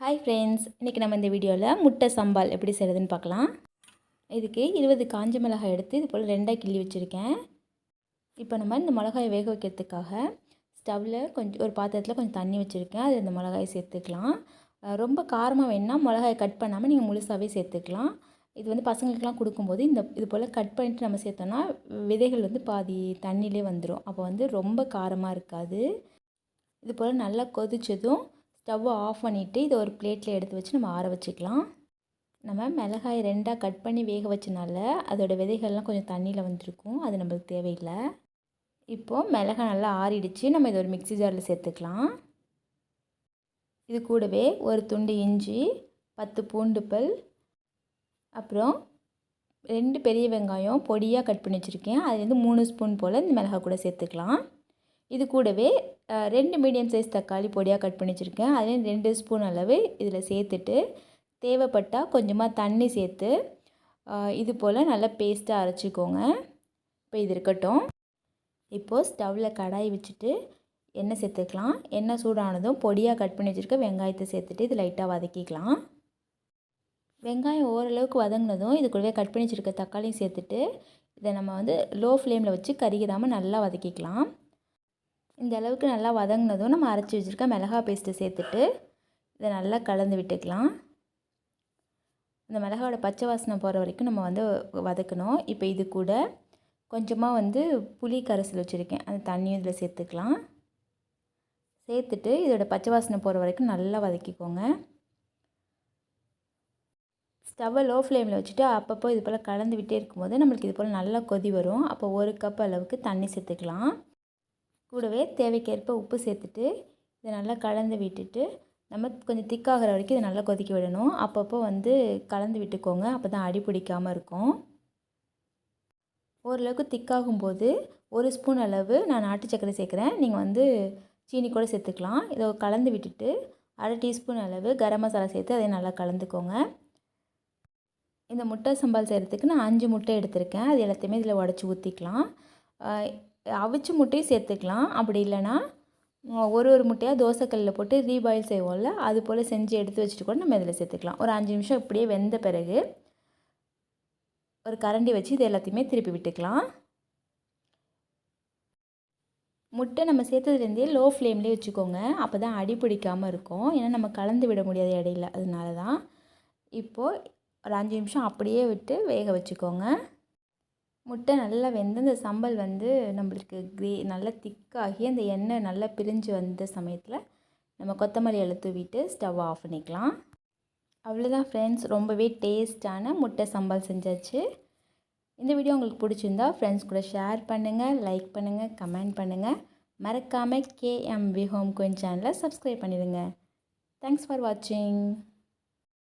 Hi friends, இன்றைக்கி நம்ம இந்த வீடியோவில் முட்டை சம்பால் எப்படி செய்கிறதுன்னு பார்க்கலாம். இதுக்கு 20 காஞ்ச மிளகாய் எடுத்து இது போல் ரெண்டாக கிள்ளி வச்சுருக்கேன். இப்போ நம்ம இந்த மிளகாயை வேக வைக்கிறதுக்காக ஸ்டவ்வில் ஒரு பாத்திரத்தில் கொஞ்சம் தண்ணி வச்சுருக்கேன். அது இந்த மிளகாயை சேர்த்துக்கலாம். ரொம்ப காரமாக வேணுன்னா மிளகாயை கட் பண்ணாமல் நீங்கள் முழுசாகவே சேர்த்துக்கலாம். இது பசங்களுக்கெலாம் கொடுக்கும்போது இது போல் கட் பண்ணிவிட்டு நம்ம சேர்த்தோன்னா விதைகள் பாதி தண்ணியிலே வந்துடும். அப்போ ரொம்ப காரமாக இருக்காது. இது போல் நல்லா கொதித்ததும் ஸ்டவ்வை ஆஃப் பண்ணிவிட்டு இதை ஒரு பிளேட்டில் எடுத்து வச்சு நம்ம ஆற வச்சுக்கலாம். நம்ம மிளகாய் ரெண்டாக கட் பண்ணி வேக வச்சனால அதோடய விதைகள்லாம் கொஞ்சம் தண்ணியில் வந்திருக்கும். அது நம்மளுக்கு தேவையில்லை. இப்போது மிளகாய் நல்லா ஆறிடுச்சு. நம்ம இதை ஒரு மிக்ஸி ஜாரில் சேர்த்துக்கலாம். இது கூடவே ஒரு துண்டு இஞ்சி, 10 பூண்டு பல், அப்புறம் 2 பெரிய வெங்காயம் பொடியாக கட் பண்ணி வச்சுருக்கேன். அதுலேருந்து 3 ஸ்பூன் போல் இந்த மிளகாய் கூட சேர்த்துக்கலாம். இது கூடவே 2 மீடியம் சைஸ் தக்காளி பொடியாக கட் பண்ணி வச்சுருக்கேன். அதுலேயும் 2 ஸ்பூன் அளவு இதில் சேர்த்துட்டு தேவைப்பட்டால் கொஞ்சமாக தண்ணி சேர்த்து இது போல் நல்லா பேஸ்ட்டாக அரைச்சிக்கோங்க. இப்போ இது இருக்கட்டும். இப்போது ஸ்டவ்வில் கடாய் வச்சுட்டு எண்ணெய் சேர்த்துக்கலாம். எண்ணெய் சூடானதும் பொடியாக கட் பண்ணி வச்சுருக்க வெங்காயத்தை சேர்த்துட்டு இது லைட்டாக வதக்கிக்கலாம். வெங்காயம் ஓரளவுக்கு வதங்கினதும் இது கூடவே கட் பண்ணி வச்சுருக்க தக்காளியும் சேர்த்துட்டு இதை நம்ம லோ ஃப்ளேமில் வச்சு கருகிடாமல் நல்லா வதக்கிக்கலாம். இந்த அளவுக்கு நல்லா வதங்கினதும் நம்ம அரைச்சி வச்சுருக்க மிளகாய் பேஸ்ட்டை சேர்த்துட்டு இதை நல்லா கலந்து விட்டுக்கலாம். இந்த மிளகாயோட பச்சை வாசனை போகிற வரைக்கும் நம்ம வதக்கணும். இப்போ இது கூட கொஞ்சமாக புளி கரைசல் வச்சுருக்கேன். அந்த தண்ணியும் இதில் சேர்த்துக்கலாம். சேர்த்துட்டு இதோட பச்சை வாசனை போகிற வரைக்கும் நல்லா வதக்கிக்கோங்க. ஸ்டவ்வை லோ ஃப்ளேமில் வச்சுட்டு அப்பப்போ இது போல் கலந்து விட்டே இருக்கும்போது நம்மளுக்கு இது போல் நல்லா கொதி வரும். அப்போ 1 கப் அளவுக்கு தண்ணி சேர்த்துக்கலாம். கூடவே தேவைக்கேற்ப உப்பு சேர்த்துட்டு இதை நல்லா கலந்து விட்டுட்டு நம்ம கொஞ்சம் திக்காகிற வரைக்கும் இதை நல்லா கொதிக்க விடணும். அப்பப்போ கலந்து விட்டுக்கோங்க. அப்போ தான் அடி பிடிக்காமல் இருக்கும். ஓரளவுக்கு திக்காகும்போது 1 ஸ்பூன் அளவு நான் நாட்டு சர்க்கரை சேர்க்குறேன். நீங்கள் சீனி கூட சேர்த்துக்கலாம். இதை கலந்து விட்டுட்டு 1/2 டீஸ்பூன் அளவு கரம் மசாலா சேர்த்து அதை நல்லா கலந்துக்கோங்க. இந்த முட்டை சம்பால் செய்கிறதுக்கு நான் 5 முட்டை எடுத்திருக்கேன். அது எல்லாத்தையுமே இதில் உடச்சி ஊற்றிக்கலாம். அவிச்ச முட்டையும் சேர்த்துக்கலாம். அப்படி இல்லைன்னா ஒரு முட்டையாக தோசைக்கல்லில் போட்டு ரீபாயில் செய்வோம்ல, அது போல் செஞ்சு எடுத்து வச்சுட்டு கூட நம்ம இதில் சேர்த்துக்கலாம். ஒரு 5 நிமிஷம் இப்படியே வெந்த பிறகு ஒரு கரண்டி வச்சு இது எல்லாத்தையுமே திருப்பி விட்டுக்கலாம். முட்டை நம்ம சேர்த்ததுலேருந்தே லோ ஃப்ளேம்லேயே வச்சுக்கோங்க. அப்போ தான் அடி பிடிக்காமல் இருக்கும். ஏன்னா நம்ம கலந்து விட முடியாது இடையில. அதனால தான் இப்போது ஒரு 5 நிமிஷம் அப்படியே விட்டு வேக வச்சுக்கோங்க. முட்டை நல்லா வெந்து இந்த சம்பல் நம்மளுக்கு நல்லா திக்காகி அந்த எண்ணெய் நல்லா பிரிஞ்சு வந்த சமயத்தில் நம்ம கொத்தமல்லி இலை தூவிட்டு ஸ்டவ் ஆஃப் பண்ணிக்கலாம். அவ்வளோதான் ஃப்ரெண்ட்ஸ், ரொம்பவே டேஸ்ட்டான முட்டை சம்பல் செஞ்சாச்சு. இந்த வீடியோ உங்களுக்கு பிடிச்சிருந்தா ஃப்ரெண்ட்ஸ் கூட ஷேர் பண்ணுங்கள், லைக் பண்ணுங்கள், கமெண்ட் பண்ணுங்கள். மறக்காமல் KMV ஹோம் குயின் சேனலை சப்ஸ்கிரைப் பண்ணிடுங்க. தேங்க்ஸ் ஃபார் வாட்சிங்.